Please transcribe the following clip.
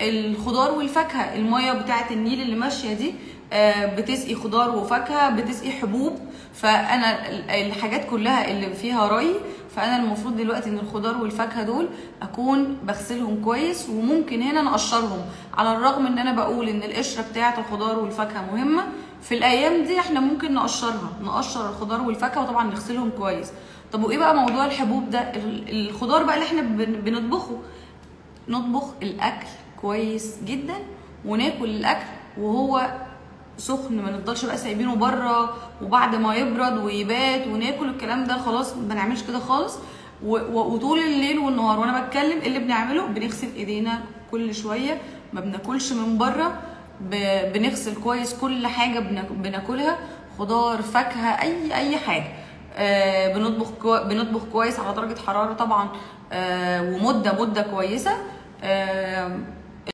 الخضار والفاكهه، الميه بتاعه النيل اللي ماشيه دي بتسقي خضار وفاكهه، بتسقي حبوب. فانا الحاجات كلها اللي فيها ري، فانا المفروض دلوقتي ان الخضار والفاكهه دول اكون بغسلهم كويس، وممكن هنا نقشرهم. على الرغم ان انا بقول ان القشره بتاعه الخضار والفاكهه مهمه، في الايام دي احنا ممكن نقشرها، نقشر الخضار والفاكهه، وطبعا نغسلهم كويس. طب وايه بقى موضوع الحبوب ده؟ الخضار بقى اللي احنا بنطبخه، نطبخ الاكل كويس جدا، وناكل الاكل وهو سخن، ما نفضلش بقى سايبينه بره وبعد ما يبرد ويبات وناكل الكلام ده. خلاص ما نعملش كده خالص. وطول الليل والنهار وانا بتكلم اللي بنعمله بنغسل ايدينا كل شويه، ما بناكلش من بره، بنغسل كويس كل حاجه بناكلها، خضار فاكهه اي حاجه. بنطبخ كويس على درجه حراره طبعا، ومده كويسه.